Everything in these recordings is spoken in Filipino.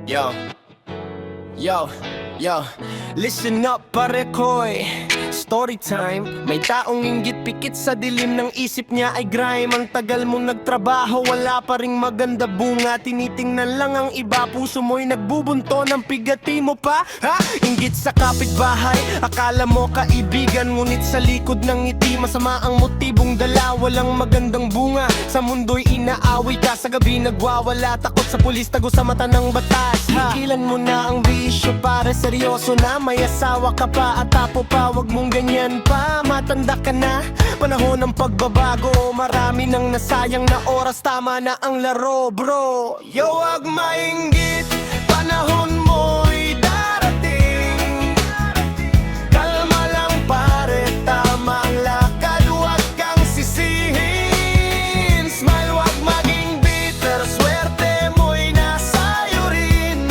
Yo, yo, yo, listen up pare koy. Story time. May taong inggit pikit sa dilim ng isip niya ay grime. Ang tagal mong nagtrabaho, wala pa ring maganda bunga. Tinitingnan lang ang iba, puso mo'y nagbubunto ng pigati mo pa. Ha? Inggit sa kapitbahay, akala mo kaibigan. Ngunit sa likod ng ngiti, masama ang motibong dala. Walang magandang bunga, sa mundo'y inaaway ka. Sa gabi nagwawala, takot sa pulis, tago sa mata ng batas. Ikilan mo na ang bisyo, pare seryoso na. May asawa ka pa at tapo pa, wag mong ganyan pa, matanda ka na. Panahon ng pagbabago, marami nang nasayang na oras. Tama na ang laro bro. Yo, wag mainggit, panahon mo'y darating. Kalma lang pare, tama ang lakad, wag kang sisihin. Smile, wag maging bitter, swerte mo'y nasa'yo rin.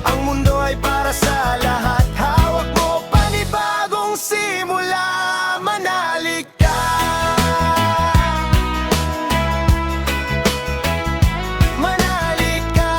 Ang mundo ay para sa lahat, simula, manalig ka. Manalig ka.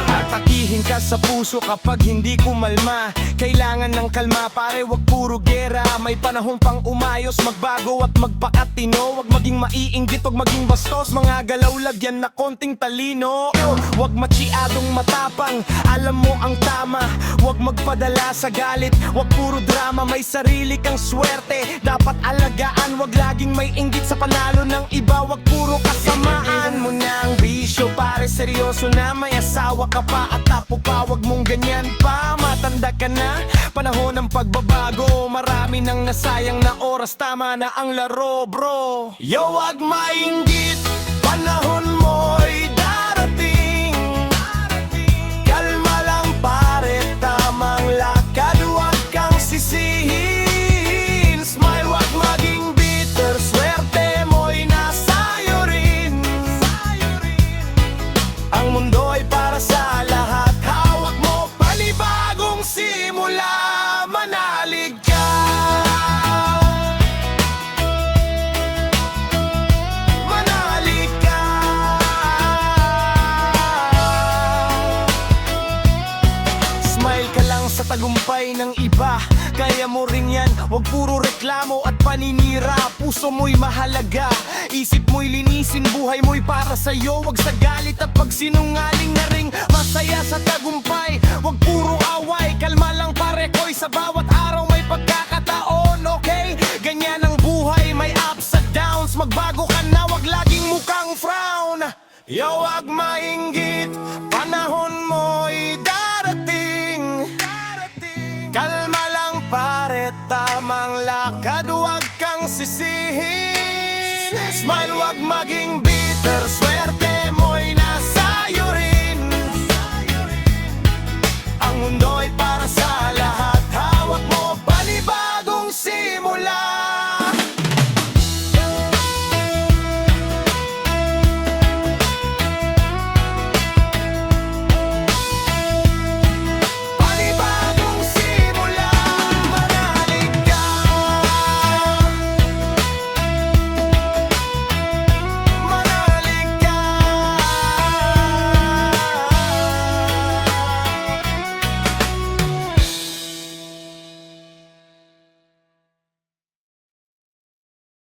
Atakihin ka sa puso kapag hindi kumalma. Kailangan ng kalma, pare, wag puro gera. May panahon pang umayos, magbago at magpakatino. Wag maging maiinggit, wag maging bastos. Mga galaw lagyan na konting talino. Wag masyadong matapang, alam mo ang tama. Wag magpadala sa galit, wag puro drama. May sarili kang swerte, dapat alagaan. Wag laging may inggit sa panalo ng iba. Wag puro kasamaan mo na ang bisyo, pare seryoso na. May asawa ka pa at tapo pa, wag mong ganyan pa. Matanda ka na, panahon ng pagbabago. Marami nang nasayang na oras, tama na ang laro bro. Yo, wag mainggit, panahon mo'y darating. Kalma lang pare, tamang lakad, wag kang sisihin. Smile, wag maging bitter, swerte mo'y nasa'yo rin. Ang mundo ay para sa lahat, hawak mo panibagong simula, manalig ka. Manalig ka. Smile ka lang sa tagumpay ng iba, kaya mo rin yan. Wag puro reklamo at paninira, puso mo'y mahalaga. Isip mo'y linisin, buhay mo'y para sa'yo. Wag sa galit at pagsinungaling na ring masaya sa tagumpay. Wag puro away, kalma lang pare koy. Sa bawat araw may pagkakataon, okay? Ganyan ang buhay, may ups at downs. Magbago ka na, wag laging mukhang frown. Yo, wag mainggit, panahon mo'y darating. Kalma lang pare, tamang lakad, wag kang sisihin. Smile, wag maging bitter,